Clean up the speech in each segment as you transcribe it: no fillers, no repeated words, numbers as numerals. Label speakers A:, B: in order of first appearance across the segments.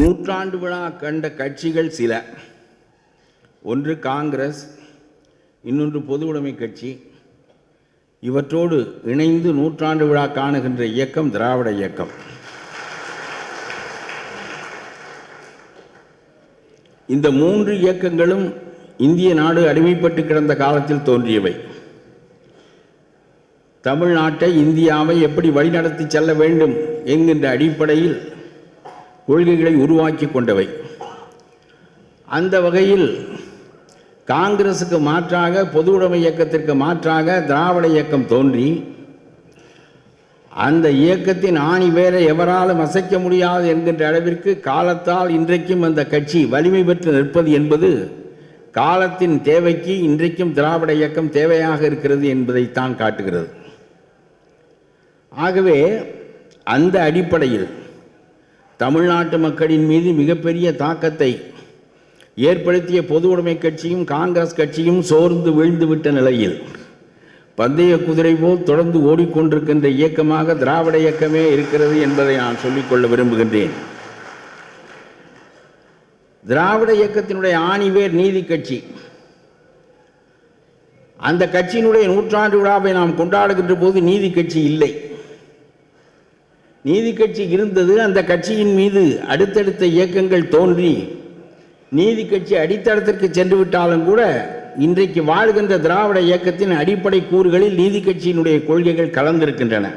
A: நூற்றாண்டு விழா கண்ட கட்சிகள் சில. ஒன்று காங்கிரஸ், இன்னொன்று பொது உடைமை கட்சி. இவற்றோடு இணைந்து நூற்றாண்டு விழா காணுகின்ற இயக்கம் திராவிட இயக்கம். இந்த மூன்று இயக்கங்களும் இந்திய நாடு அடிமைப்பட்டு கிடந்த காலத்தில் தோன்றியவை. தமிழ்நாட்டை, இந்தியாவை எப்படி வழிநடத்தி செல்ல வேண்டும் என்கின்ற அடிப்படையில் கொள்கைகளை உருவாக்கி கொண்டவை. அந்த வகையில் காங்கிரசுக்கு மாற்றாக, பொது உடைமை இயக்கத்திற்கு மாற்றாக திராவிட இயக்கம் தோன்றி அந்த இயக்கத்தின் ஆணி வேற எவராலும் அசைக்க முடியாது என்கின்ற அளவிற்கு காலத்தால் இன்றைக்கும் அந்த கட்சி வலிமை பெற்று நிற்பது என்பது காலத்தின் தேவைக்கு இன்றைக்கும் திராவிட இயக்கம் தேவையாக இருக்கிறது என்பதைத்தான் காட்டுகிறது. ஆகவே அந்த அடிப்படையில் தமிழ்நாட்டு மக்களின் மீது மிகப்பெரிய தாக்கத்தை ஏற்படுத்திய பொது உடைமை கட்சியும் காங்கிரஸ் கட்சியும் சோர்ந்து வீழ்ந்துவிட்ட நிலையில் பந்தய குதிரை போல் தொடர்ந்து ஓடிக்கொண்டிருக்கின்ற இயக்கமாக திராவிட இயக்கமே இருக்கிறது என்பதை நான் சொல்லிக்கொள்ள விரும்புகின்றேன். திராவிட இயக்கத்தினுடைய ஆணிவேர் நீதி கட்சி. அந்த கட்சியினுடைய நூற்றாண்டு விழாவை நாம் கொண்டாடுகின்ற போது நீதி கட்சி இல்லை. நீதி கட்சி இருந்தது. அந்த கட்சியின் மீது அடுத்தடுத்த இயக்கங்கள் தோன்றி நீதி கட்சி அடித்தளத்திற்கு சென்று விட்டாலும் கூட இன்றைக்கு வாழ்கின்ற திராவிட இயக்கத்தின் அடிப்படை கூறுகளில் நீதி கட்சியினுடைய கொள்கைகள் கலந்திருக்கின்றன.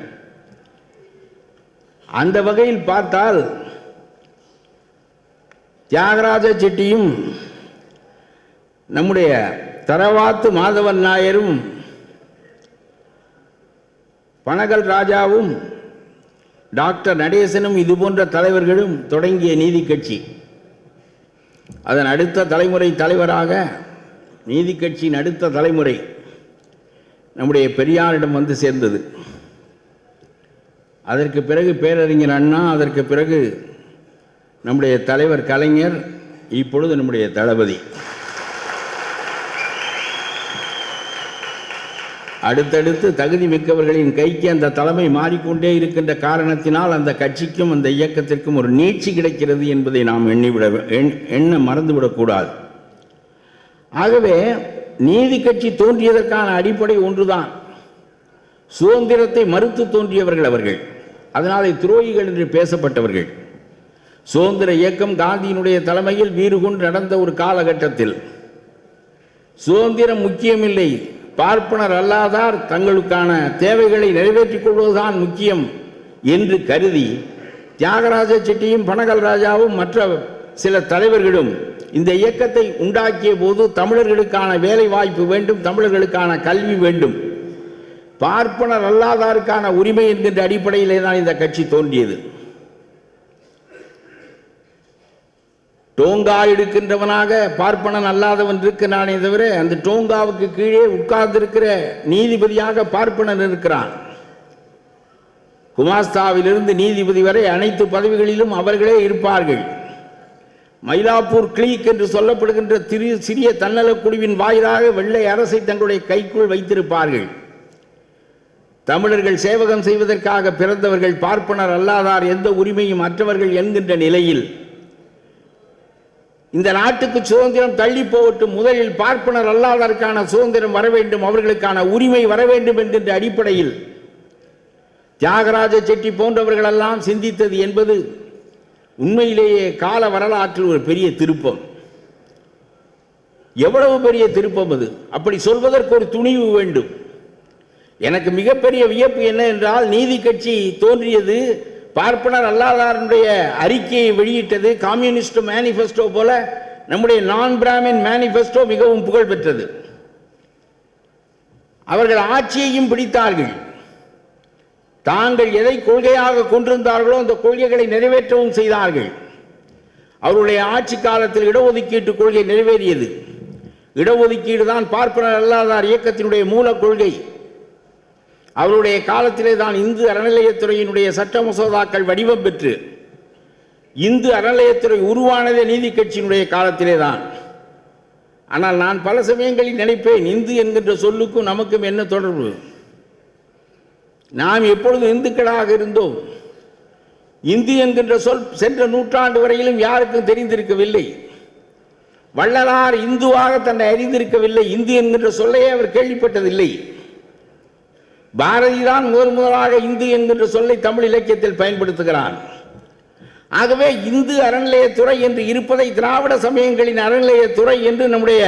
A: அந்த வகையில் பார்த்தால் தியாகராஜ செட்டியும் நம்முடைய தரவாத்து மாதவன் நாயரும் பனகல் ராஜாவும் டாக்டர் நடேசனும் இதுபோன்ற தலைவர்களும் தொடங்கிய நீதி கட்சி அதன் அடுத்த தலைமுறை தலைவராக நீதி கட்சியின் அடுத்த தலைமுறை நம்முடைய பெரியாரிடம் வந்து சேர்ந்தது. அதற்கு பிறகு பேரறிஞர் அண்ணா, அதற்கு பிறகு நம்முடைய தலைவர் கலைஞர், இப்பொழுது நம்முடைய தளபதி. அடுத்தடுத்து தகுதி மிக்கவர்களின் கைக்கு அந்த தலைமை மாறிக்கொண்டே இருக்கின்ற காரணத்தினால் அந்த கட்சிக்கும் அந்த இயக்கத்திற்கும் ஒரு நீட்சி கிடைக்கிறது என்பதை நாம் எண்ண மறந்துவிடக்கூடாது. ஆகவே நீதி கட்சி தோன்றியதற்கான அடிப்படை ஒன்றுதான். சுதந்திரத்தை மறுத்து தோன்றியவர்கள் அவர்கள். அதனாலே துரோகிகள் என்று பேசப்பட்டவர்கள். சுதந்திர இயக்கம் காந்தியினுடைய தலைமையில் வீறு கொண்டு நடந்த ஒரு காலகட்டத்தில் சுதந்திரம் முக்கியமில்லை, பார்ப்பனர் அல்லாதார் தங்களுக்கான தேவைகளை நிறைவேற்றிக் கொள்வதுதான் முக்கியம் என்று கருதி தியாகராஜ செட்டியும் பனகல் ராஜாவும் மற்ற சில தலைவர்களும் இந்த இயக்கத்தை உண்டாக்கிய போது தமிழர்களுக்கான வேலை வாய்ப்பு வேண்டும், தமிழர்களுக்கான கல்வி வேண்டும், பார்ப்பனர் அல்லாதாருக்கான உரிமை என்கின்ற அடிப்படையிலே தான் இந்த கட்சி தோன்றியது. டோங்கா எடுக்கின்றவனாக பார்ப்பனன் அல்லாதவன் இருக்கிறானே தவிர அந்த டோங்காவுக்கு கீழே உட்கார்ந்திருக்கிற நீதிபதியாக பார்ப்பனன் இருக்கிறான். குமாஸ்தாவிலிருந்து நீதிபதி வரை அனைத்து பதவிகளிலும் அவர்களே இருப்பார்கள். மயிலாப்பூர் கிளீக் என்று சொல்லப்படுகின்ற சிறிய தன்னலக் குழுவின் வாயிலாக வெள்ளை அரசை தங்களுடைய கைக்குள் வைத்திருப்பார்கள். தமிழர்கள் சேவகம் செய்வதற்காக பிறந்தவர்கள், பார்ப்பனர் அல்லாதார் எந்த உரிமையும் அற்றவர்கள் என்கின்ற நிலையில் இந்த நாட்டுக்கு சுதந்திரம் தள்ளி போகட்டும், முதலில் பார்ப்பனர் அல்லாதாருக்கான சுதந்திரம் வர வேண்டும், அவர்களுக்கான உரிமை வர வேண்டும் என்கின்ற அடிப்படையில் தியாகராஜ செட்டி போன்றவர்கள் எல்லாம் சிந்தித்தது என்பது உண்மையிலேயே கால வரலாற்றில் ஒரு பெரிய திருப்பம். எவ்வளவு பெரிய திருப்பம் அது! அப்படி சொல்வதற்கு ஒரு துணிவு வேண்டும். எனக்கு மிகப்பெரிய வியப்பு என்ன என்றால், நீதி கட்சி தோன்றியது பார்ப்பனர் அல்லாதாருடைய அறிக்கையை வெளியிட்டது. கம்யூனிஸ்ட் மேனிஃபெஸ்டோ போல நம்முடைய நான் பிராமின் மேனிஃபெஸ்டோ மிகவும் புகழ் பெற்றது. அவர்கள் ஆட்சியையும் பிடித்தார்கள். தாங்கள் எதை கொள்கையாக கொண்டிருந்தார்களோ அந்த கொள்கைகளை நிறைவேற்றவும் செய்தார்கள். அவருடைய ஆட்சி காலத்தில் இடஒதுக்கீட்டு கொள்கை நிறைவேறியது. இடஒதுக்கீடு தான் பார்ப்பனர் அல்லாதார் இயக்கத்தினுடைய மூல கொள்கை. அவருடைய காலத்திலே தான் இந்து அறநிலையத்துறையினுடைய சட்ட மசோதாக்கள் வடிவம் பெற்று இந்து அறநிலையத்துறை உருவானதே நீதி கட்சியினுடைய காலத்திலே தான். ஆனால் நான் பல சமயங்களில் நினைப்பேன், இந்து என்கின்ற சொல்லுக்கும் நமக்கும் என்ன தொடர்பு? நாம் எப்பொழுது இந்துக்களாக இருந்தோம்? இந்து என்கின்ற சொல் சென்ற நூற்றாண்டு வரையிலும் யாருக்கும் தெரிந்திருக்கவில்லை. வள்ளலார் இந்துவாக தன்னை அறிந்திருக்கவில்லை. இந்து என்கின்ற சொல்லையே அவர் கேள்விப்பட்டதில்லை. பாரதிதான் முதலாக இந்து என்கின்ற சொல்லை தமிழ் இலக்கியத்தில் பயன்படுத்துகிறான். ஆகவே இந்து அறநிலையத்துறை என்று இருப்பதை திராவிட சமயங்களின் அறநிலையத்துறை என்று நம்முடைய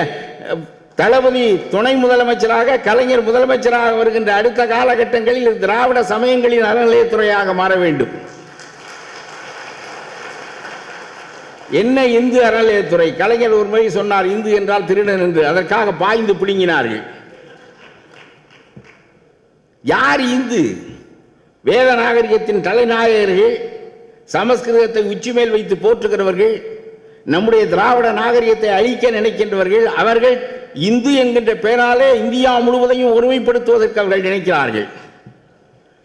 A: தளபதி துணை முதலமைச்சராக, கலைஞர் முதலமைச்சராக வருகின்ற அடுத்த காலகட்டங்களில் திராவிட சமயங்களின் அறநிலையத்துறையாக மாற வேண்டும். என்ன இந்து அறநிலையத்துறை? கலைஞர் ஒரு முறை சொன்னார், இந்து என்றால் திருடன் என்று. அதற்காக பாய்ந்து பிடுங்கினார்கள். யார் இந்து? வேத நாகரிகத்தின் தலைநாயகர்கள், சமஸ்கிருதத்தை உச்சி மேல் வைத்து போற்றுகிறவர்கள், நம்முடைய திராவிட நாகரிகத்தை அழிக்க நினைக்கின்றவர்கள். அவர்கள் இந்து என்கின்ற பெயராலே இந்தியா முழுவதையும் ஒருமைப்படுத்துவதற்கு அவர்கள் நினைக்கிறார்கள்.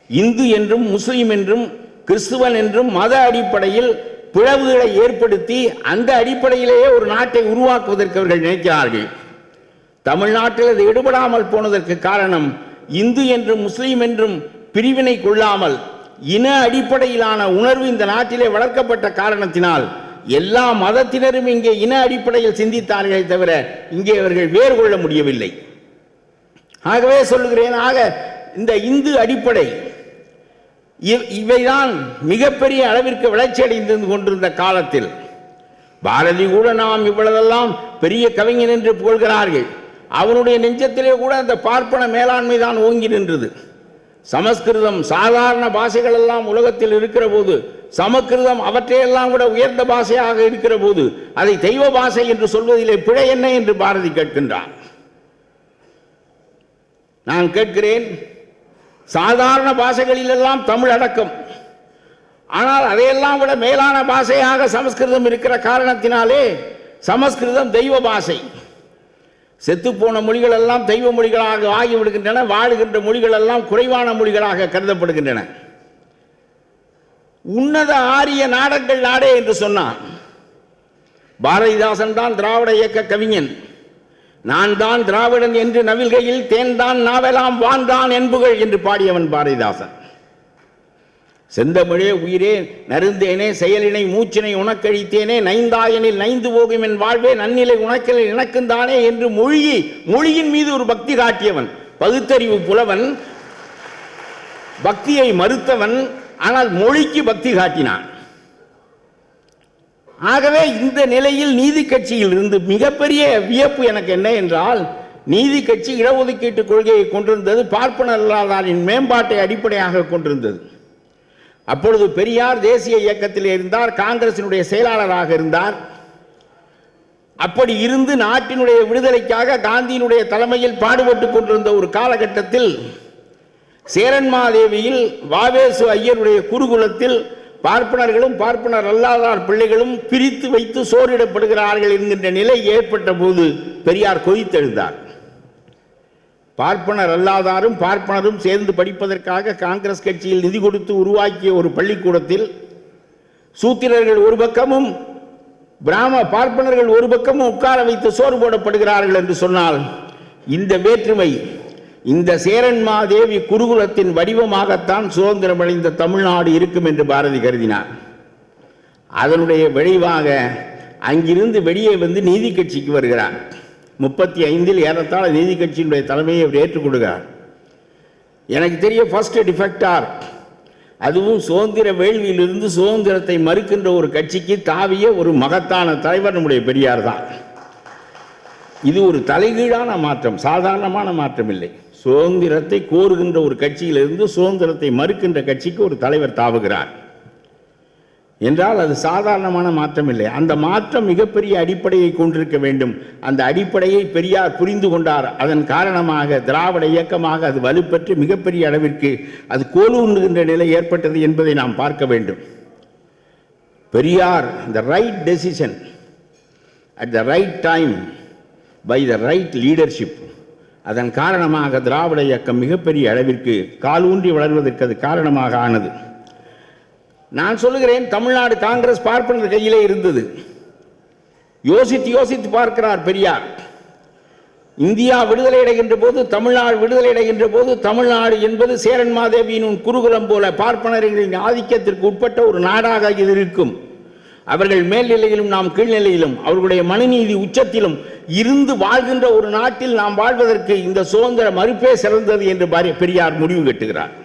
A: இந்து என்றும் முஸ்லிம் என்றும் கிறிஸ்துவன் என்றும் மத அடிப்படையில் பிளவுகளை ஏற்படுத்தி அந்த அடிப்படையிலேயே ஒரு நாட்டை உருவாக்குவதற்கு அவர்கள் நினைக்கிறார்கள். தமிழ்நாட்டில் அது எடுபடாமல் போனதற்கு காரணம், இந்து என்றும் முஸ்லீம் என்றும் பிரிவினை கொள்ளாமல் இன அடிப்படையிலான உணர்வு இந்த நாட்டிலே வளர்க்கப்பட்ட காரணத்தினால் எல்லா மதத்தினரும் இங்கே இன அடிப்படையில் சிந்தித்தார்களே தவிர இங்கே அவர்கள் வேறு கொள்ள முடியவில்லை. ஆகவே சொல்லுகிறேன், இந்த இந்து அடிப்படை இவைதான் மிகப்பெரிய அளவிற்கு வளர்ச்சி அடைந்து கொண்டிருந்த காலத்தில் பாரதி கூட நாம் இவ்வளவெல்லாம் பெரிய கவிஞன் என்று புகழ்கிறார்கள். அவனுடைய நெஞ்சத்திலே கூட அந்த பார்ப்பன மேலாண்மை தான் ஓங்கி நின்றது. சமஸ்கிருதம் சாதாரண பாஷைகள் எல்லாம் உலகத்தில் இருக்கிற போது, சமஸ்கிருதம் அவற்றையெல்லாம் கூட உயர்ந்த பாஷையாக இருக்கிற போது அதை தெய்வ பாஷை என்று சொல்வதிலே பிழை என்ன என்று பாரதி கேட்கின்றான். நான் கேட்கிறேன், சாதாரண பாஷைகளிலெல்லாம் தமிழ் அடக்கம். ஆனால் அதையெல்லாம் விட மேலான பாஷையாக சமஸ்கிருதம் இருக்கிற காரணத்தினாலே சமஸ்கிருதம் தெய்வ பாஷை. செத்துப்போன மொழிகள் எல்லாம் தெய்வ மொழிகளாக ஆகிவிடுகின்றன. வாழுகின்ற மொழிகள் எல்லாம் குறைவான மொழிகளாக கருதப்படுகின்றன. உன்னத ஆரிய நாடங்கள் நாடே என்று சொன்னான். பாரதிதாசன் தான் திராவிட இயக்க கவிஞன். நான் தான் திராவிடன் என்று நவில்கையில் தேன் தான் நாவெல்லாம் வான்தான் என்புகள் என்று பாடியவன் பாரதிதாசன். செந்தமிழே உயிரே நருந்தேனே செயலினை மூச்சினை உனக்கழித்தேனே நைந்தாயனில் நைந்து போகும் என் வாழ்வே நன்னிலை உனக்கில் எனக்குந்தானே என்று மொழியின் மீது ஒரு பக்தி காட்டியவன். பகுத்தறிவு புலவன், பக்தியை மறுத்தவன், ஆனால் மொழிக்கு பக்தி காட்டினான். ஆகவே இந்த நிலையில் நீதி கட்சியில் இருந்து மிகப்பெரிய வியப்பு எனக்கு என்ன என்றால், நீதி கட்சி இடஒதுக்கீட்டு கொள்கையை கொண்டிருந்தது, பார்ப்பனரின் மேம்பாட்டை அடிப்படையாக கொண்டிருந்தது. அப்பொழுது பெரியார் தேசிய இயக்கத்தில் இருந்தார், காங்கிரசினுடைய செயலாளராக இருந்தார். அப்படி இருந்து நாட்டினுடைய விடுதலைக்காக காந்தியினுடைய தலைமையில் பாடுபட்டுக் கொண்டிருந்த ஒரு காலகட்டத்தில் சேரன்மாதேவியில் வாவேசு ஐயருடைய குருகுலத்தில் பார்ப்பனர்களும் பார்ப்பனர் அல்லாதார் பிள்ளைகளும் பிரித்து வைத்து சோறிடப்படுகிறார்கள் என்கின்ற நிலை ஏற்பட்ட போது பெரியார் கொதித்தெழுந்தார். பார்ப்பனர் அல்லாதாரும் பார்ப்பனரும் சேர்ந்து படிப்பதற்காக காங்கிரஸ் கட்சியில் நிதி கொடுத்து உருவாக்கிய ஒரு பள்ளிக்கூடத்தில் சூத்திரர்கள் ஒரு பக்கமும் பார்ப்பனர்கள் ஒரு பக்கமும் உட்கார வைத்து சோறு போடப்படுகிறார்கள் என்று சொன்னால், இந்த வேற்றுமை இந்த சேரன்மாதேவி குருகுலத்தின் வடிவமாகத்தான் சுதந்திரமடைந்த தமிழ்நாடு இருக்கும் என்று பாரதி கருதினார். அதனுடைய விளைவாக அங்கிருந்து வெளியே வந்து நீதி கட்சிக்கு வருகிறார். 35 ஏறத்தாழ நீதி கட்சியினுடைய தலைமையை அவர் ஏற்றுக்கொள்கிறார். எனக்கு தெரிய ஃபர்ஸ்ட் டிஃபெக்டார், அதுவும் சுதந்திர வேள்வியிலிருந்து சுதந்திரத்தை மறுக்கின்ற ஒரு கட்சிக்கு தாவிய ஒரு மகத்தான தலைவர் நம்முடைய பெரியார் தான். இது ஒரு தலைகீழான மாற்றம், சாதாரணமான மாற்றம் இல்லை. சுதந்திரத்தை கோருகின்ற ஒரு கட்சியிலிருந்து சுதந்திரத்தை மறுக்கின்ற கட்சிக்கு ஒரு தலைவர் தாவுகிறார் என்றால் அது சாதாரணமான மாற்றம் இல்லை. அந்த மாற்றம் மிகப்பெரிய அடிப்படையை கொண்டிருக்க வேண்டும். அந்த அடிப்படையை பெரியார் புரிந்து கொண்டார். அதன் காரணமாக திராவிட இயக்கமாக அது வலுப்பெற்று மிகப்பெரிய அளவிற்கு அது கோலூன்றுகின்ற நிலை ஏற்பட்டது என்பதை நாம் பார்க்க வேண்டும். Periyar the right decision at the right time by the right leadership, அதன் காரணமாக திராவிட இயக்கம் மிகப்பெரிய அளவிற்கு காலூன்றி வளர்வதற்கு அது காரணமாக ஆனது. நான் சொல்லுகிறேன், தமிழ்நாடு காங்கிரஸ் பார்ப்பனர் கையிலே இருந்தது. யோசித்து பார்க்கிறார் பெரியார். இந்தியா விடுதலை அடைகின்ற போது, தமிழ்நாடு விடுதலை அடைகின்ற போது, தமிழ்நாடு என்பது சேரன் மாதேவியின் குருகுலம் போல பார்ப்பனர்களின் ஆதிக்கத்திற்கு உட்பட்ட ஒரு நாடாக இது இருக்கும். அவர்கள் மேல்நிலையிலும் நாம் கீழ்நிலையிலும் அவர்களுடைய மனுநீதி உச்சத்திலும் இருந்து வாழ்கின்ற ஒரு நாட்டில் நாம் வாழ்வதற்கு இந்த சுதந்திர மறுப்பே சிறந்தது என்று பெரியார் முடிவு கட்டுகிறார்.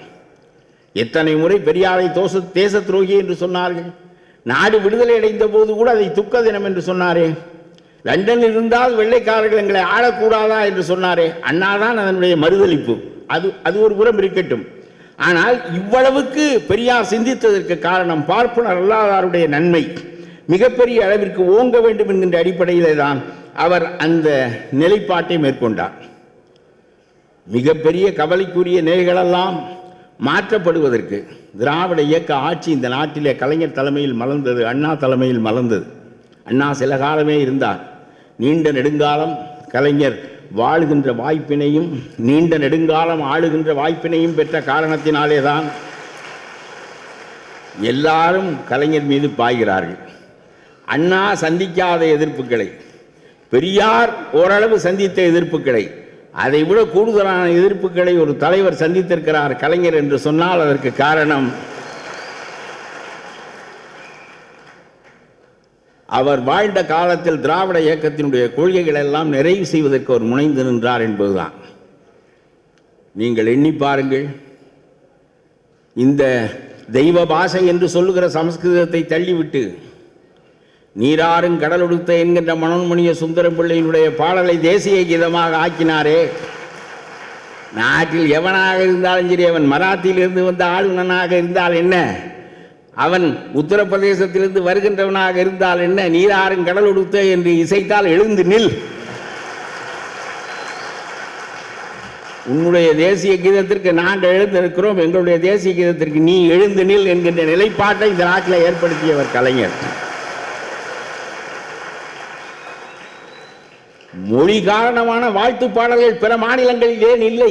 A: எத்தனை முறை பெரியாரை தேச துரோகி என்று சொன்னார்கள். நாடு விடுதலை அடைந்த போது கூட அதை துக்க தினம் என்று சொன்னாரே. லண்டனில் இருந்தால் வெள்ளைக்காரர்கள் எங்களை ஆளக்கூடாதா என்று சொன்னாரே. அண்ணாதான் அதனுடைய மறுதளிப்பு. அது ஒரு புறம் இருக்கட்டும். ஆனால் இவ்வளவுக்கு பெரியார் சிந்தித்ததற்கு காரணம் பார்ப்பனர் அல்லாதாருடைய நன்மை மிகப்பெரிய அளவிற்கு ஓங்க வேண்டும் என்கின்ற அடிப்படையிலே தான் அவர் அந்த நிலைப்பாட்டை மேற்கொண்டார். மிகப்பெரிய கவலைக்குரிய நிலைகளெல்லாம் மாற்றப்படுவதற்கு திராவிட இயக்க ஆட்சி இந்த நாட்டிலே கலைஞர் தலைமையில் மலர்ந்தது, அண்ணா தலைமையில் மலர்ந்தது. அண்ணா சில காலமே இருந்தார். நீண்ட நெடுங்காலம் கலைஞர் வாழுகின்ற வாய்ப்பினையும் நீண்ட நெடுங்காலம் ஆளுகின்ற வாய்ப்பினையும் பெற்ற காரணத்தினாலே தான் எல்லாரும் கலைஞர் மீது பாய்கிறார்கள். அண்ணா சந்திக்காத எதிர்ப்புகளை, பெரியார் ஓரளவு சந்தித்த எதிர்ப்புகளை, அதைவிட கூடுதலான எதிர்ப்புகளை ஒரு தலைவர் சந்தித்திருக்கிறார் கலைஞர் என்று சொன்னால் அதற்கு காரணம் அவர் வாழ்ந்த காலத்தில் திராவிட இயக்கத்தினுடைய கொள்கைகள் எல்லாம் நிறைவு செய்வதற்கு அவர் முனைந்து நின்றார் என்பதுதான். நீங்கள் எண்ணி பாருங்கள், இந்த தெய்வ பாஷை என்று சொல்லுகிற சமஸ்கிருதத்தை தள்ளிவிட்டு நீராறும் கடலொடுத்த என்கின்ற மனோன்மணிய சுந்தரம் பிள்ளையினுடைய பாடலை தேசிய கீதமாக ஆக்கினாரே. நாட்டில் எவனாக இருந்தாலும் சரி, அவன் மராத்தியிலிருந்து வந்த ஆளுநனாக இருந்தால் என்ன, அவன் உத்தரப்பிரதேசத்திலிருந்து வருகின்றவனாக இருந்தால் என்ன, நீராறும் கடலொடுத்த என்று இசைத்தால் எழுந்து நில், உன்னுடைய தேசிய கீதத்திற்கு நாங்கள் எழுந்திருக்கிறோம், எங்களுடைய தேசிய கீதத்திற்கு நீ எழுந்து நில் என்கின்ற நிலைப்பாட்டை இந்த நாட்டில் ஏற்படுத்தியவர் கலைஞர். மொழி காரணமான வாழ்த்து பாடல்கள் பிற மாநிலங்களில் ஏன் இல்லை?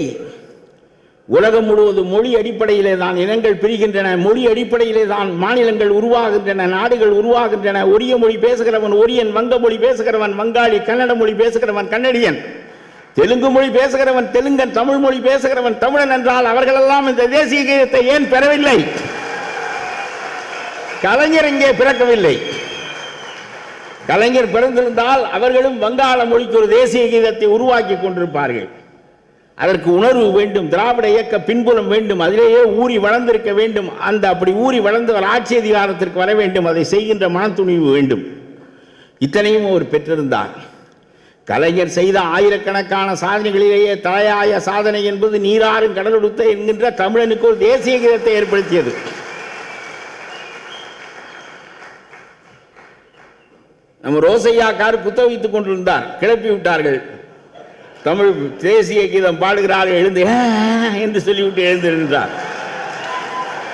A: உலகம் முழுவதும் மொழி அடிப்படையிலே தான் இனங்கள் பிரிகின்றன, மொழி அடிப்படையிலே தான் மாநிலங்கள் உருவாகின்றன, நாடுகள் உருவாகின்றன. ஒரிய மொழி பேசுகிறவன் ஒரியன், வங்க மொழி பேசுகிறவன் வங்காளி, கன்னட மொழி பேசுகிறவன் கன்னடியன், தெலுங்கு மொழி பேசுகிறவன் தெலுங்கன், தமிழ் மொழி பேசுகிறவன் தமிழன் என்றால் அவர்களெல்லாம் இந்த தேசிய கீதத்தை ஏன் பெறவில்லை? கலைஞர் இங்கே பிறக்கவில்லை. கலைஞர் பிறந்திருந்தால் அவர்களும் வங்காள மொழிக்கு ஒரு தேசிய கீதத்தை உருவாக்கி கொண்டிருப்பார்கள். அதற்கு உணர்வு வேண்டும், திராவிட இயக்க பின்புலம் வேண்டும், அதிலேயே ஊறி வளர்ந்திருக்க வேண்டும். அந்த அப்படி ஊறி வளர்ந்தவர் ஆட்சி அதிகாரத்திற்கு வர வேண்டும், அதை செய்கின்ற மனத்துணிவு வேண்டும். இத்தனையும் அவர் பெற்றிருந்தார். கலைஞர் செய்த ஆயிரக்கணக்கான சாதனைகளிலேயே தலையாய சாதனை என்பது நீராறும் கடலொடுத்த என்கின்ற தமிழனுக்கு ஒரு தேசிய கீதத்தை ஏற்படுத்தியது. நம்ம ரோசையா கார் குத்த வைத்துக் கொண்டிருந்தார், கிளப்பி விட்டார்கள். தமிழ் தேசிய கீதம் பாடுகிறார்கள், எழுந்து என்று சொல்லிவிட்டு எழுந்திருந்தார்.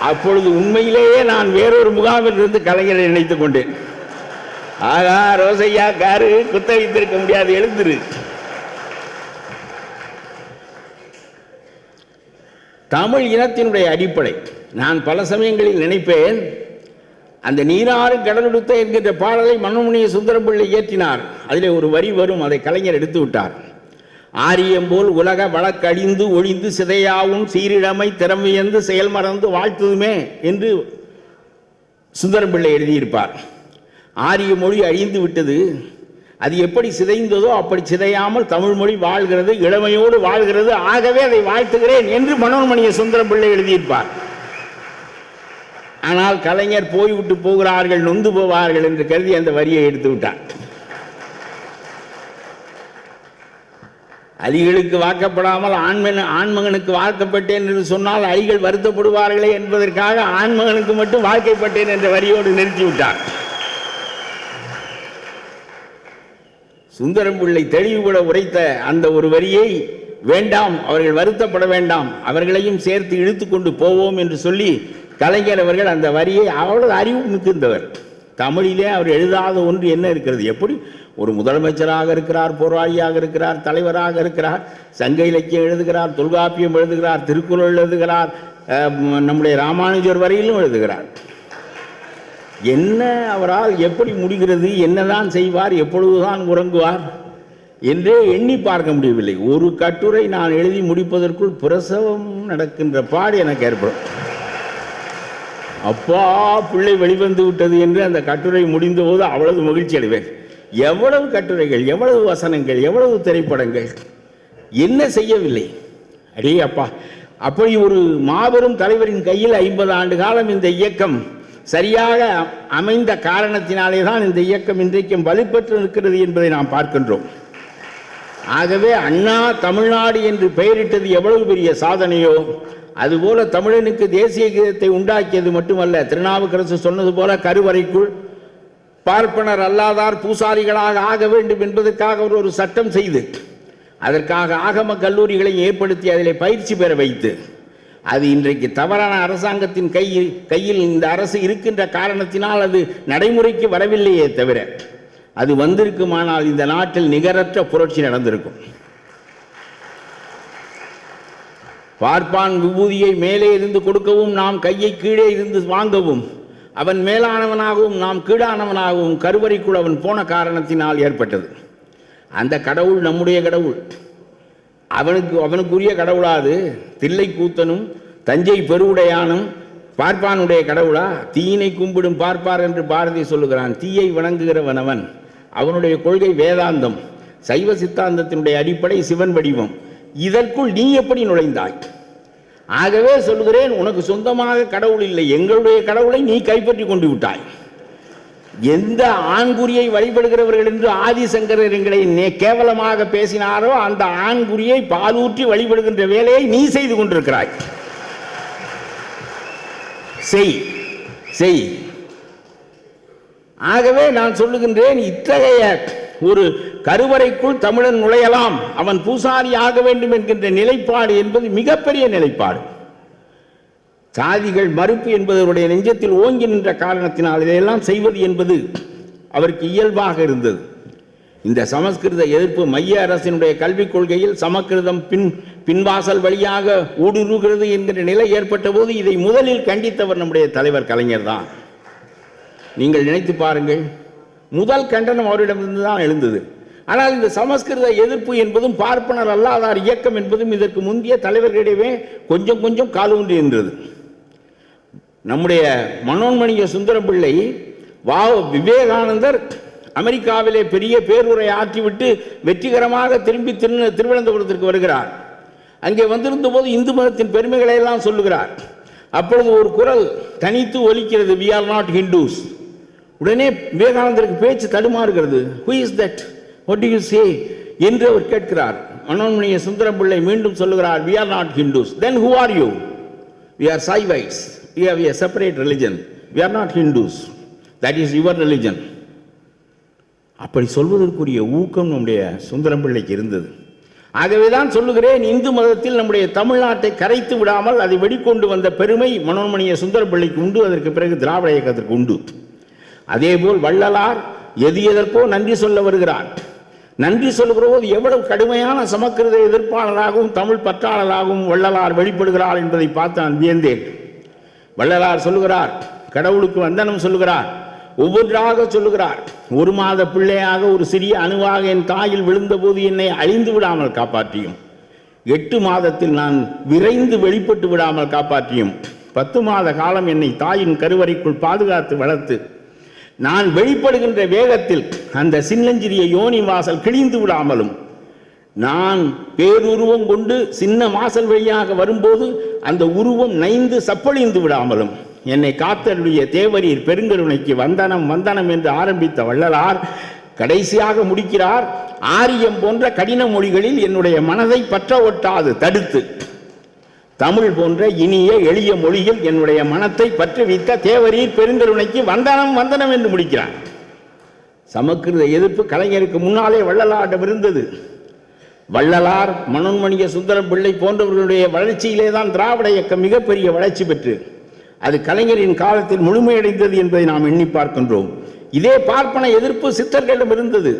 A: அப்பொழுது உண்மையிலேயே நான் வேறொரு முகாமில் இருந்து கலைஞரை நினைத்துக் கொண்டேன். ஆகா, ரோசையா காரு குத்த வைத்திருக்க முடியாது, எழுந்திரு. தமிழ் இனத்தினுடைய அடிப்படை நான் பல சமயங்களில் நினைப்பேன். அந்த நீராறும் கடலொடுத்த என்கின்ற பாடலை மனோன்மணிய சுந்தரம் பிள்ளை இயற்றினார். அதிலே ஒரு வரி வரும், அதை கலைஞர் எடுத்து விட்டார். ஆரியம் போல் உலக வழக்கழிந்து ஒழிந்து சிதையாவும் சீரிழமை திறமையந்து செயல் மறந்து வாழ்த்துதுமே என்று சுந்தரம் பிள்ளை எழுதியிருப்பார். ஆரிய மொழி அழிந்து விட்டது, அது எப்படி சிதைந்ததோ அப்படி சிதையாமல் தமிழ் மொழி வாழ்கிறது, இளமையோடு வாழ்கிறது, ஆகவே அதை வாழ்த்துகிறேன் என்று மனோன்மணிய சுந்தரம் பிள்ளை எழுதியிருப்பார். ஆனால் கலைஞர் போய்விட்டு போகிறார்கள், நொந்து போவார்கள் என்று கருதி அந்த வரியை எடுத்து விட்டார். அலிகளுக்கு வாக்கப்படாமல் ஆண்மகனுக்கு வாக்கப்பட்டேன் என்று சொன்னால் அலிகள் வருத்தப்படுவார்களே என்பதற்காக ஆண்மகனுக்கு மட்டும் வாழ்க்கைப்பட்டேன் என்ற வரியோடு நிறுத்திவிட்டார். சுந்தரம் பிள்ளை தெளிவுபட உரைத்த அந்த ஒரு வரியை வேண்டாம், அவர்கள் வருத்தப்பட வேண்டாம், அவர்களையும் சேர்த்து இழுத்து கொண்டு போவோம் என்று சொல்லி கலைஞர் அவர்கள் அந்த வரியை அவ்வளவு அறிவு மிகுந்தவர். தமிழிலே அவர் எழுதாத ஒன்று என்ன இருக்கிறது? எப்படி ஒரு முதலமைச்சராக இருக்கிறார், போராளியாக இருக்கிறார், தலைவராக இருக்கிறார், சங்க இலக்கியம் எழுதுகிறார், தொல்காப்பியம் எழுதுகிறார், திருக்குறள் எழுதுகிறார், நம்முடைய ராமானுஜர் வரையிலும் எழுதுகிறார். என்ன அவரால் எப்படி முடிகிறது? என்னதான் செய்வார்? எப்பொழுதுதான் உறங்குவார்? என்றே எண்ணி பார்க்க முடியவில்லை. ஒரு கட்டுரை நான் எழுதி முடிப்பதற்குள் பிரசவம் நடக்கின்ற பாடு எனக்கு ஏற்படும். அப்பா பிள்ளை வெளிவந்து விட்டது என்று அந்த கட்டுரை முடிந்தபோது அவ்வளவு மகிழ்ச்சி அடைவேன். எவ்வளவு கட்டுரைகள், எவ்வளவு வசனங்கள், எவ்வளவு திரைப்படங்கள், என்ன செய்யவில்லை. அடே அப்பா, அப்படி ஒரு மாபெரும் தலைவரின் கையில் 50 ஆண்டு காலம் இந்த இயக்கம் சரியாக அமைந்த காரணத்தினாலே தான் இந்த இயக்கம் இன்றைக்கும் வலுப்பெற்று நிற்கிறது என்பதை நாம் பார்க்கின்றோம். ஆகவே அண்ணா தமிழ்நாடு என்று பெயரிட்டது எவ்வளவு பெரிய சாதனையோ, அதுபோல தமிழனுக்கு தேசிய கீதத்தை உண்டாக்கியது மட்டுமல்ல, திருநாவுக்கரசு சொன்னது போல கருவறைக்குள் பார்ப்பனர் அல்லாதார் பூசாரிகளாக ஆக வேண்டும் என்பதற்காக ஒரு சட்டம் செய்து, அதற்காக ஆகம கல்லூரிகளை ஏற்படுத்தி அதில் பயிற்சி பெற வைத்து, அது இன்றைக்கு தவறான அரசாங்கத்தின் கையில் இந்த அரசு இருக்கின்ற காரணத்தினால் அது நடைமுறைக்கு வரவில்லையே தவிர, அது வந்திருக்குமானால் இந்த நாட்டில் நிகரற்ற புரட்சி நடந்திருக்கும். பார்ப்பான் விபூதியை மேலே இருந்து கொடுக்கவும், நாம் கையை கீழே இருந்து வாங்கவும், அவன் மேலானவனாகவும் நாம் கீழானவனாகவும் கருவறைக்குள் அவன் போன காரணத்தினால் ஏற்பட்டது. அந்த கடவுள் நம்முடைய கடவுள். அவனுக்குரிய கடவுளாது தில்லை கூத்தனும் தஞ்சை பெருவுடையானும் பார்ப்பானுடைய கடவுளா? தீயினை கும்பிடும் பார்ப்பார் என்று பாரதி சொல்லுகிறான். தீயை வணங்குகிறவன் அவன். அவனுடைய கொள்கை வேதாந்தம், சைவ சித்தாந்தத்தினுடைய அடிப்படை சிவன் வடிவம். இதற்குள் நீ எப்படி நுழைந்தாய்? ஆகவே சொல்கிறேன், உனக்கு சொந்தமாக கடவுள் இல்லை, எங்களுடைய கடவுளை நீ கைப்பற்றி கொண்டு விட்டாய். எந்த ஆண்குறியை வழிபடுகிறவர்கள் என்று ஆதிசங்கரர் எங்களை கேவலமாக பேசினாரோ அந்த ஆண்குறியை பாலூற்றி வழிபடுகின்ற வேலையை நீ செய்து கொண்டிருக்கிறாய். செய். ஆகவே நான் சொல்லுகின்றேன், இத்தகைய ஒரு கருவறைக்குள் தமிழன் நுழையலாம், அவன் பூசாரி ஆக வேண்டும் என்கின்ற நிலைப்பாடு என்பது மிகப்பெரிய நிலைப்பாடு. சாதிகள் மறுப்பு என்பது அவருடைய நெஞ்சத்தில் ஓங்கி நின்ற காரணத்தினால் இதையெல்லாம் செய்வது என்பது அவருக்கு இயல்பாக இருந்தது. இந்த சமஸ்கிருத எதிர்ப்பு மைய அரசினுடைய கல்விக் கொள்கையில் சமஸ்கிருதம் பின்வாசல் வழியாக ஊடுருவுகிறது என்கிற நிலை ஏற்பட்ட போது இதை முதலில் கண்டித்தவர் நம்முடைய தலைவர் கலைஞர் தான். நீங்கள் நினைத்து பாருங்கள், முதல் கண்டனம் அவரிடமிருந்து தான் எழுந்தது. ஆனால் இந்த சமஸ்கிருத எதிர்ப்பு என்பதும் பார்ப்பனர் அல்லாதார் இயக்கம் என்பதும் இதற்கு முந்தைய தலைவர்களிடையே கொஞ்சம் கொஞ்சம் காலூன்றி இருந்தது. நம்முடைய மனோன்மணிய சுந்தரம் பிள்ளை, விவேகானந்தர் அமெரிக்காவிலே பெரிய பேருரை ஆற்றிவிட்டு வெற்றிகரமாக திரும்பி திருவனந்தபுரத்திற்கு வருகிறார். அங்கே வந்திருந்த போது இந்து மதத்தின் பெருமைகளை எல்லாம் சொல்லுகிறார். அப்பொழுது ஒரு குரல் தனித்து ஒலிக்கிறது, we are not Hindus. உடனே விவேகானந்தருக்கு பேச்சு தடுமாறுகிறது. who is that, what do you say என்று அவர் கேட்கிறார். மனோன்மணிய சுந்தரம் பிள்ளை மீண்டும் சொல்லுகிறார், we are not Hindus. then who are you? we are Saivites, we have a separate religion, we are not Hindus, that is your religion. அப்படி சொல்வதற்குரிய ஊக்கம் நம்முடைய சுந்தரம் பிள்ளைக்கு இருந்தது. ஆகவேதான் சொல்லுகிறேன், இந்து மதத்தில் நம்முடைய தமிழ்நாட்டை கரைத்து விடாமல் அதை வெளிக்கொண்டு வந்த பெருமை மனோன்மணிய சுந்தரம் பிள்ளைக்கு உண்டு. அதற்கு பிறகு திராவிட இயக்கத்திற்கு உண்டு. அதேபோல் வள்ளலார் எதற்கோ நன்றி சொல்ல வருகிறார். நன்றி சொல்லுகிற போது எவ்வளவு கடுமையான சமஸ்கிருத எதிர்ப்பாளராகவும் தமிழ் பற்றாளராகவும் வள்ளலார் வெளிப்படுகிறார் என்பதை பார்த்து நான் வியந்தேன். வள்ளலார் சொல்லுகிறார், கடவுளுக்கு வந்தனம் சொல்லுகிறார், ஒவ்வொன்றாக சொல்லுகிறார். 1 மாத பிள்ளையாக ஒரு சிறிய அணுவாக என் தாயில் விழுந்தபோது என்னை அழிந்து விடாமல் காப்பாற்றியும், 8 மாதத்தில் நான் விரைந்து வெளிப்பட்டு விடாமல் காப்பாற்றியும், 10 மாத காலம் என்னை தாயின் கருவறைக்குள் பாதுகாத்து வளர்த்து நான் வெளிப்படுகின்ற வேகத்தில் அந்த சின்னஞ்சிறிய யோனி வாசல் கிழிந்து விடாமலும், நான் பேருருவம் கொண்டு சின்ன வாசல் வழியாக வரும்போது அந்த உருவம் நைந்து சப்பழிந்து விடாமலும் என்னை காத்தருடைய தேவரீர் பெருங்கருணைக்கு வந்தனம் வந்தனம் என்று ஆரம்பித்த வள்ளலார் கடைசியாக முடிக்கிறார், ஆரியம் போன்ற கடின மொழிகளில் என்னுடைய மனதை பற்ற ஒட்டாது தடுத்து தமிழ் போன்ற இனிய எளிய மொழியில் என்னுடைய மனத்தை பற்றி வைத்த தேவரீர் பெருங்கருணைக்கு வந்தனம் வந்தனம் என்று முடிக்கிறார். சமஸ்கிருத எதிர்ப்பு கலைஞருக்கு முன்னாலே வள்ளலாரிடம் இருந்தது. வள்ளலார், மனோன்மணிய சுந்தரம் பிள்ளை போன்றவர்களுடைய வளர்ச்சியிலே தான் திராவிட இயக்கம் மிகப்பெரிய வளர்ச்சி பெற்று அது கலைஞரின் காலத்தில் முழுமையடைந்தது என்பதை நாம் எண்ணி பார்க்கின்றோம். இதே பார்ப்பன எதிர்ப்பு சித்தர்களிடம் இருந்தது.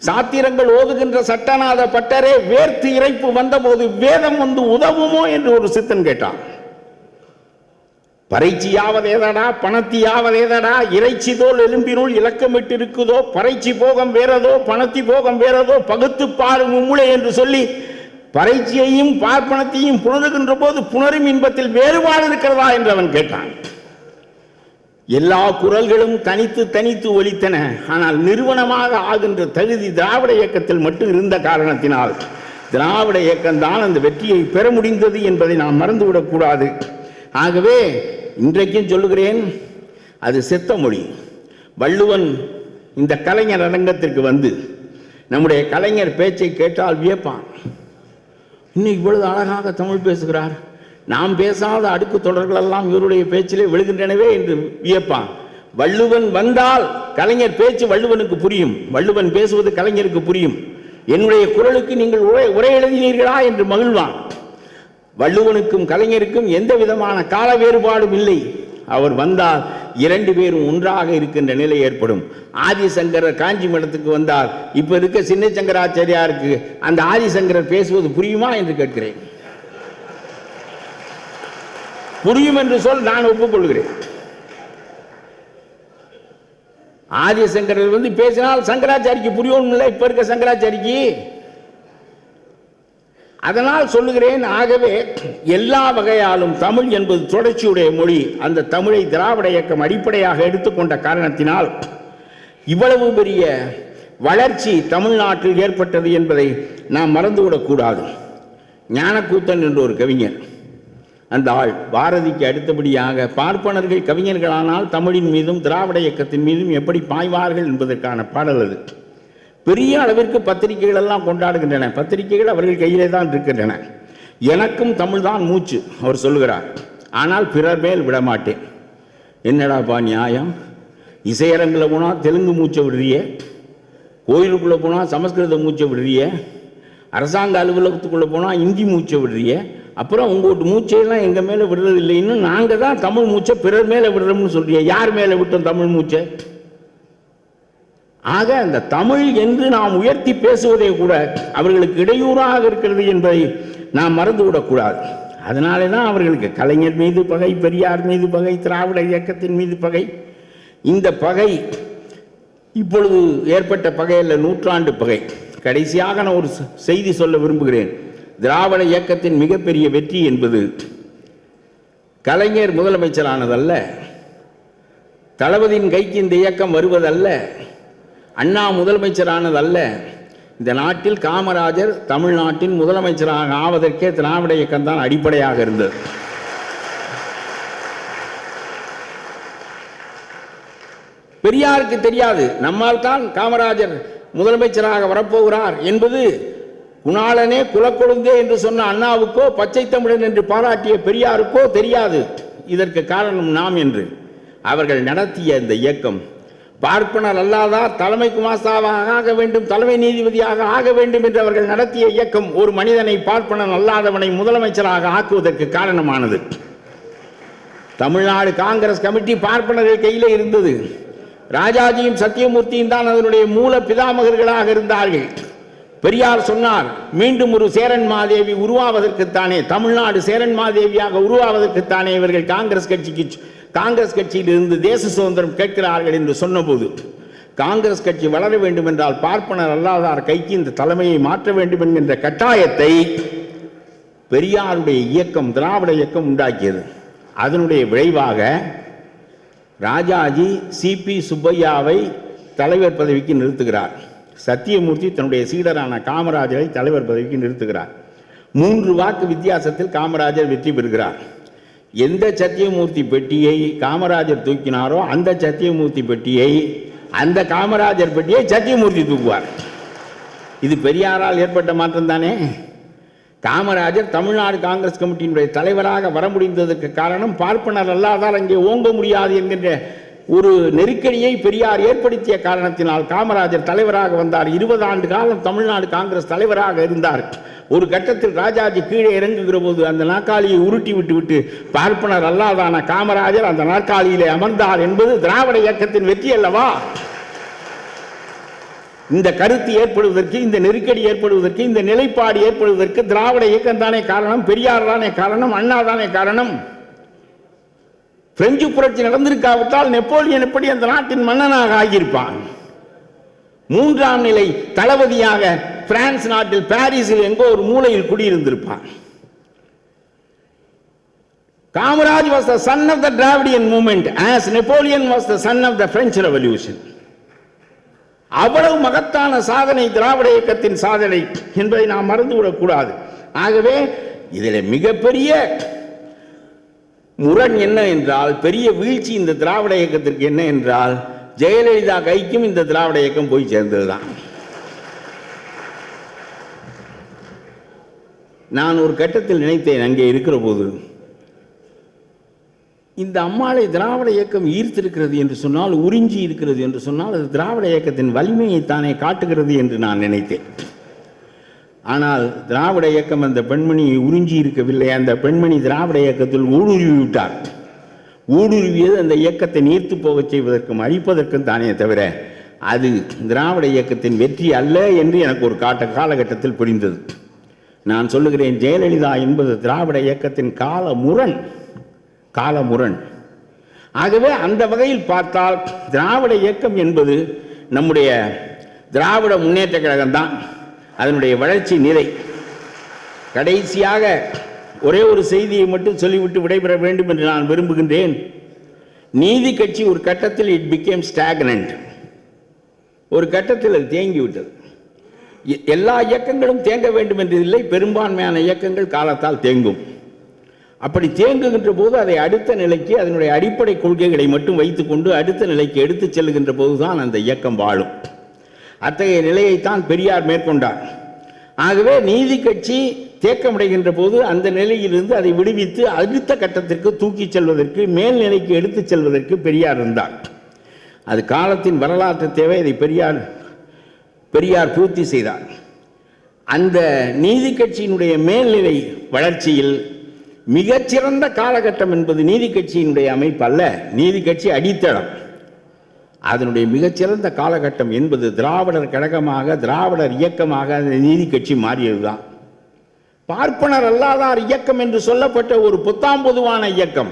A: சாத்திரங்கள் ஓதுகின்ற சட்டநாத பட்டரே வேர்த்து இறைப்பு வந்தபோது வேதம் வந்து உதவுமோ என்று ஒரு சித்தன் கேட்டான். பறைச்சியாவதேதடா பணத்தியாவதேதடா, இறைச்சி தோல் எலும்பினுள் இலக்கமிட்டு இருக்குதோ, பறைச்சி போகம் வேறதோ பணத்தி போகம் வேறதோ, பகுத்து பாரு மும்முளை என்று சொல்லி பறைச்சியையும் பார்ப்பனத்தையும் புணருகின்ற போது புணரும் இன்பத்தில் வேறுபாடு இருக்கிறதா என்று அவன் கேட்டான். எல்லா குரல்களும் தனித்து தனித்து ஒலித்தன. ஆனால் நிறுவனமாக ஆகின்ற தகுதி திராவிட இயக்கத்தில் மட்டும் இருந்த காரணத்தினால் திராவிட இயக்கம்தான் அந்த வெற்றியை பெற முடிந்தது என்பதை நாம் மறந்துவிடக்கூடாது. ஆகவே இன்றைக்கும் சொல்லுகிறேன், அது செத்த மொழி. வள்ளுவன் இந்த கலைஞர் அரங்கத்திற்கு வந்து நம்முடைய கலைஞர் பேச்சை கேட்டால் வியப்பான். இன்னும் இவ்வளவு அழகாக தமிழ் பேசுகிறார், நாம் பேசாத அடுக்கு தொடர்களெல்லாம் இவருடைய பேச்சிலே விழுகின்றனவே என்று வியப்பான். வள்ளுவன் வந்தால் கலைஞர் பேச்சு வள்ளுவனுக்கு புரியும், வள்ளுவன் பேசுவது கலைஞருக்கு புரியும். என்னுடைய குரலுக்கு நீங்கள் உரை எழுதினீர்களா என்று மகிழ்வான். வள்ளுவனுக்கும் கலைஞருக்கும் எந்த விதமான கால வேறுபாடும் இல்லை. அவர் வந்தால் இரண்டு பேரும் ஒன்றாக இருக்கின்ற நிலை ஏற்படும். ஆதிசங்கரர் காஞ்சி மடத்துக்கு வந்தால் இப்ப இருக்க சின்ன சங்கராச்சாரியாருக்கு அந்த ஆதிசங்கரர் பேசுவது புரியுமா என்று கேட்கிறேன். புரியும் என்று சொல், நான் ஒப்புக்கொள்கிறேன். ஆதிசங்கரர் வந்து பேசினால் சங்கராச்சாரிக்கு புரியும் இல்லை இப்ப இருக்க சங்கராச்சாரிக்கு. அதனால் சொல்லுகிறேன், ஆகவே எல்லா வகையாலும் தமிழ் என்பது தொடர்ச்சியுடைய மொழி. அந்த தமிழை திராவிட இயக்கம் அடிப்படையாக எடுத்துக்கொண்ட காரணத்தினால் இவ்வளவு பெரிய வளர்ச்சி தமிழ்நாட்டில் ஏற்பட்டது என்பதை நாம் மறந்துவிடக்கூடாது. ஞானக்கூத்தன் என்ற ஒரு கவிஞர், அந்த ஆள் பாரதிக்கு அடுத்தபடியாக பார்ப்பனர்கள் கவிஞர்களானால் தமிழின் மீதும் திராவிட இயக்கத்தின் மீதும் எப்படி பாய்வார்கள் என்பதற்கான பாடல் அது. பெரிய அளவிற்கு பத்திரிகைகள் எல்லாம் கொண்டாடுகின்றன. பத்திரிகைகள் அவர்கள் கையிலே தான் இருக்கின்றன. எனக்கும் தமிழ் தான் மூச்சு அவர் சொல்லுகிறார், ஆனால் பிறர் மேல் விடமாட்டேன். என்னடாப்பா நியாயம்? இசையரங்கில் போனால் தெலுங்கு மூச்சை விடுறிய, கோயிலுக்குள்ளே போனால் சமஸ்கிருத மூச்சை விடுறிய, அரசாங்க அலுவலகத்துக்குள்ளே போனால் இந்தி மூச்சை விடுறிய, அப்புறம் உங்களோட மூச்சையெல்லாம் எங்கள் மேலே விடுறது இல்லைன்னு நாங்கள் தான் தமிழ் மூச்சை பிறர் மேலே விடுறோம்னு சொல்றிய. யார் மேலே விட்டோம் தமிழ் மூச்சை? ஆக அந்த தமிழ் என்று நாம் உயர்த்தி பேசுவதே கூட அவர்களுக்கு இடையூறாக இருக்கிறது என்பதை நாம் மறந்துவிடக்கூடாது. அதனாலே தான் அவர்களுக்கு கலைஞர் மீது பகை, பெரியார் மீது பகை, திராவிட இயக்கத்தின் மீது பகை. இந்த பகை இப்பொழுது ஏற்பட்ட பகை அல்ல, நூற்றாண்டு பகை. கடைசியாக நான் ஒரு செய்தி சொல்ல விரும்புகிறேன். திராவிட இயக்கத்தின் மிகப்பெரிய வெற்றி என்பது கலைஞர் முதலமைச்சரானதல்ல, தளபதியின் கைக்கு இந்த இயக்கம் வருவதல்ல, அண்ணா முதலமைச்சரானதல்ல. இந்த நாட்டில் காமராஜர் தமிழ்நாட்டின் முதலமைச்சராக ஆவதற்கே திராவிட இயக்கம் தான் அடிப்படையாக இருந்தது. பெரியாருக்கு தெரியாது, நம்மால் தான் காமராஜர் முதலமைச்சராக வரப்போகிறார் என்பது குணாளனே குலக்கொழுந்தே என்று சொன்ன அண்ணாவுக்கோ பச்சை தமிழன் என்று பாராட்டிய பெரியாருக்கோ தெரியாது. இதற்கு காரணம் நாம் என்று. அவர்கள் நடத்திய இந்த இயக்கம் பார்ப்பனர் அல்லாதார் தலைமை குமாஸ்தாவாக ஆக வேண்டும், தலைமை நீதிபதியாக ஆக வேண்டும் என்று அவர்கள் நடத்திய இயக்கம் ஒரு மனிதனை பார்ப்பனன் அல்லாதவனை முதலமைச்சராக ஆக்குவதற்கு காரணமானது. தமிழ்நாடு காங்கிரஸ் கமிட்டி பார்ப்பனர்கள் கையிலே இருந்தது. ராஜாஜியும் சத்தியமூர்த்தியும் தான் அதனுடைய மூல பிதாமகர்களாக இருந்தார்கள். பெரியார் சொன்னார், மீண்டும் ஒரு சேரன் மாதேவி உருவாவதற்குத்தானே, தமிழ்நாடு சேரன் மாதேவியாக உருவாவதற்குத்தானே இவர்கள் காங்கிரஸ் கட்சியில் இருந்து தேச சுதந்திரம் கேட்கிறார்கள் என்று சொன்னபோது, காங்கிரஸ் கட்சி வளர வேண்டும் என்றால் பார்ப்பனர் அல்லாதார் கைக்கு இந்த தலைமையை மாற்ற வேண்டும் என்கின்ற கட்டாயத்தை பெரியாருடைய இயக்கம், திராவிட இயக்கம் உண்டாக்கியது. அதனுடைய விளைவாக ராஜாஜி சிபி சுப்பையாவை தலைவர் பதவிக்கு நிறுத்துகிறார். சத்தியமூர்த்தி தன்னுடைய சீடரான காமராஜரை தலைவர் பதவிக்கு நிறுத்துகிறார். 3 வாக்கு வித்தியாசத்தில் காமராஜர் வெற்றி பெறுகிறார். எந்த சத்தியமூர்த்தி பெட்டியை காமராஜர் தூக்கினாரோ அந்த சத்தியமூர்த்தி பெட்டியை, அந்த காமராஜர் பெட்டியை சத்தியமூர்த்தி தூக்குவார். இது பெரியாரால் ஏற்பட்ட மாற்றம் தானே. காமராஜர் தமிழ்நாடு காங்கிரஸ் கமிட்டியினுடைய தலைவராக வர முடிந்ததற்கு காரணம் பார்ப்பனர் அல்லாதால் அங்கே ஓங்க முடியாது என்கின்ற ஒரு நெருக்கடியை பெரியார் ஏற்படுத்திய காரணத்தினால் காமராஜர் தலைவராக வந்தார். 20 ஆண்டு காலம் தமிழ்நாடு காங்கிரஸ் தலைவராக இருந்தார். ஒரு கட்டத்தில் ராஜாஜி கீழே இறங்குகிற போது அந்த நாற்காலியை உருட்டி விட்டு பார்ப்பனர் அல்லாதான காமராஜர் அந்த நாற்காலியிலே அமர்ந்தார் என்பது திராவிட இயக்கத்தின் வெற்றி அல்லவா? இந்த கருத்து ஏற்படுவதற்கு, இந்த நெருக்கடி ஏற்படுவதற்கு, இந்த நிலைப்பாடு ஏற்படுவதற்கு திராவிட இயக்கம் தானே காரணம், பெரியார் தானே காரணம், அண்ணா தானே காரணம். பிரெஞ்சு புரட்சி நடந்திருக்காவிட்டால் நெப்போலியன் எப்படி அந்த நாட்டின் மன்னனாக ஆகியிருப்பான்? 3ஆம் நிலை தளபதியாக பிரான்ஸ் நாட்டில் பாரிஸில் எங்கோ ஒரு மூலையில் குடியிருந்திருப்பான். Kamaraj was the son of the Dravidian movement as Napoleon was the son of the French Revolution. அவ்வளவு மகத்தான சாதனை திராவிட இயக்கத்தின் சாதனை என்பதை நாம் மறந்துவிடக் கூடாது. ஆகவே இதில் மிகப்பெரிய முரண் என்ன என்றால், பெரிய வீழ்ச்சி இந்த திராவிட இயக்கத்திற்கு என்ன என்றால், ஜெயலலிதா கைக்கும் இந்த திராவிட இயக்கம் போய் சேர்ந்ததுதான். நான் ஒரு கட்டத்தில் நினைத்தேன், அங்கே இருக்கிற போது இந்த அம்மாளை திராவிட இயக்கம் ஈர்த்திருக்கிறது என்று சொன்னால், உறிஞ்சி இருக்கிறது என்று சொன்னால், அது திராவிட இயக்கத்தின் வலிமையை தானே காட்டுகிறது என்று நான் நினைத்தேன். ஆனால் திராவிட இயக்கம் அந்த பெண்மணியை உறிஞ்சி இருக்கவில்லை. அந்த பெண்மணி திராவிட இயக்கத்தில் ஊடுருவி விட்டார். ஊடுருவியது அந்த இயக்கத்தை நீர்த்து போகச் செய்வதற்கும் அழிப்பதற்கும் தானே தவிர அது திராவிட இயக்கத்தின் வெற்றி அல்ல என்று எனக்கு ஒரு காலகட்டத்தில் புரிந்தது. நான் சொல்லுகிறேன், ஜெயலலிதா என்பது திராவிட இயக்கத்தின் காலமுரண். ஆகவே அந்த வகையில் பார்த்தால் திராவிட இயக்கம் என்பது நம்முடைய திராவிட முன்னேற்ற கழகம் தான் அதனுடைய வளர்ச்சி நிலை. கடைசியாக ஒரே ஒரு செய்தியை மட்டும் சொல்லிவிட்டு விடைபெற வேண்டும் என்று நான் விரும்புகின்றேன். நீதி கட்சி ஒரு கட்டத்தில் இட் பிகேம் ஸ்டாக்னன்ட். ஒரு கட்டத்தில் அது தேங்கிவிட்டது. எல்லா இயக்கங்களும் தேங்க வேண்டும் என்றதில்லை, பெரும்பான்மையான இயக்கங்கள் காலத்தால் தேங்கும். அப்படி தேங்குகின்ற போது அதை அடுத்த நிலைக்கு, அதனுடைய அடிப்படை கொள்கைகளை மட்டும் வைத்துக்கொண்டு அடுத்த நிலைக்கு எடுத்து செல்லுகின்ற போதுதான் அந்த இயக்கம் வாழும். அத்தகைய நிலையைத்தான் பெரியார் மேற்கொண்டார். ஆகவே நீதி கட்சி தேக்கமடைகின்ற போது அந்த நிலையிலிருந்து அதை விடுவித்து அடுத்த கட்டத்திற்கு தூக்கி செல்வதற்கு, மேல்நிலைக்கு எடுத்து செல்வதற்கு பெரியார் இருந்தார். அது காலத்தின் வரலாற்று தேவை. அதை பெரியார் பூர்த்தி செய்தார். அந்த நீதி கட்சியினுடைய மேல்நிலை வளர்ச்சியில் மிகச்சிறந்த காலகட்டம் என்பது நீதி கட்சியினுடைய அமைப்பு அல்ல, நீதி கட்சி அடித்தளம். அதனுடைய மிகச்சிறந்த காலகட்டம் என்பது திராவிடர் கழகமாக, திராவிடர் இயக்கமாக அந்த நீதி கட்சி மாறியதுதான். பார்ப்பனர் அல்லாதார் இயக்கம் என்று சொல்லப்பட்ட ஒரு புத்தாம் பொதுவான இயக்கம்,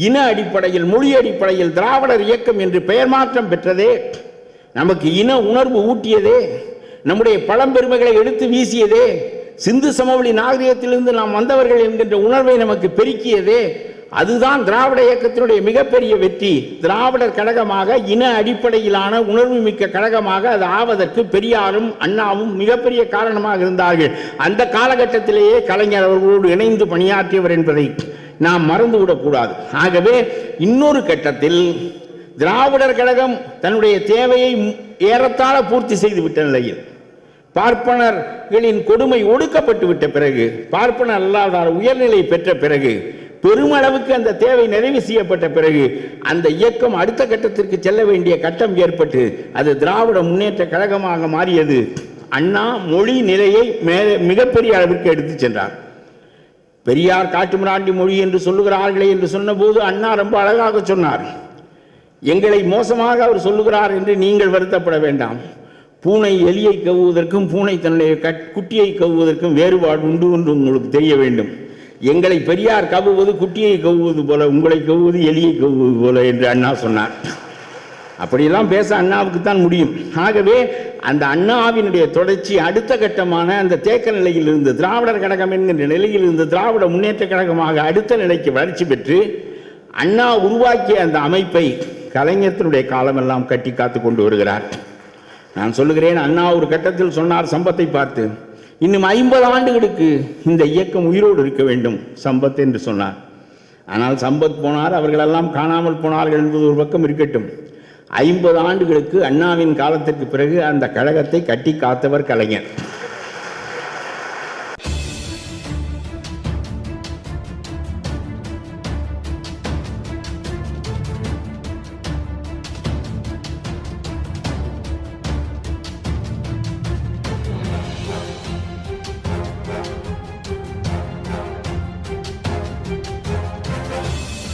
A: இன அடிப்படையில், மொழி அடிப்படையில் திராவிடர் இயக்கம் என்று பெயர் மாற்றம் பெற்றதே, நமக்கு இன உணர்வு ஊட்டியதே, நம்முடைய பழம்பெருமைகளை எடுத்து வீசியதே, சிந்து சமவெளி நாகரிகத்திலிருந்து நாம் வந்தவர்கள் என்கின்ற உணர்வை நமக்கு பெருக்கியதே, அதுதான் திராவிட இயக்கத்தினுடைய மிகப்பெரிய வெற்றி. திராவிடர் கழகமாக, இன அடிப்படையிலான உணர்வு மிக்க கழகமாக அது ஆவதற்கு பெரியாரும் அண்ணாவும் மிகப்பெரிய காரணமாக இருந்தார்கள். அந்த காலகட்டத்திலேயே கலைஞர் அவர்களோடு இணைந்து பணியாற்றியவர் என்பதை நாம் மறந்துவிடக்கூடாது. ஆகவே இன்னொரு கட்டத்தில் திராவிடர் கழகம் தன்னுடைய தேவையை ஏறத்தாழ பூர்த்தி செய்துவிட்ட நிலையில், பார்ப்பனர்களின் கொடுமை ஒடுக்கப்பட்டு விட்ட பிறகு, பார்ப்பனர் அல்லாதார் உயர்நிலை பெற்ற பிறகு, பெருமளவுக்கு அந்த தேவை நிறைவு செய்யப்பட்ட பிறகு அந்த இயக்கம் அடுத்த கட்டத்திற்கு செல்ல வேண்டிய கட்டம் ஏற்பட்டு அது திராவிட முன்னேற்ற கழகமாக மாறியது. அண்ணா மொழி நிலையை மிகப்பெரிய அளவிற்கு எடுத்து சென்றார். பெரியார் காட்டுமிராண்டி மொழி என்று சொல்லுகிறார்களே என்று சொன்னபோது அண்ணா ரொம்ப அழகாக சொன்னார். எங்களை மோசமாக அவர் சொல்லுகிறார் என்று நீங்கள் வருத்தப்பட வேண்டாம். பூனை எலியை கவ்வுவதற்கும் பூனை தன்னுடைய குட்டியை கவ்வுவதற்கும் வேறுபாடு உண்டு என்று உங்களுக்கு தெரிய வேண்டும். எங்களை பெரியார் கவ்வுவது குட்டியை கவ்வுவது போல, உங்களை கவ்வுவது எலியை கவ்வுவது போல என்று அண்ணா சொன்னார். அப்படியெல்லாம் பேச அண்ணாவுக்கு தான் முடியும். ஆகவே அந்த அண்ணாவினுடைய தொடர்ச்சி அடுத்த கட்டமான அந்த தேக்க நிலையில் இருந்து திராவிடர் கழகம் என்கின்ற நிலையில் இருந்து திராவிட முன்னேற்ற கழகமாக அடுத்த நிலைக்கு வளர்ச்சி பெற்று அண்ணா உருவாக்கிய அந்த அமைப்பை கலைஞத்தினுடைய காலமெல்லாம் கட்டி காத்து கொண்டு வருகிறார். நான் சொல்லுகிறேன், அண்ணா ஒரு கட்டத்தில் சொன்னார் சம்பத்தை பார்த்து, இன்னும் 50 ஆண்டுகளுக்கு இந்த இயக்கம் உயிரோடு இருக்க வேண்டும் சம்பத் என்று சொன்னார். ஆனால் சம்பத் போனார், அவர்களெல்லாம் காணாமல் போனார்கள் என்பது ஒரு பக்கம் இருக்கட்டும். 50 ஆண்டுகளுக்கு அண்ணாவின் காலத்திற்கு பிறகு அந்த கழகத்தை கட்டி காத்தவர் கலைஞர்.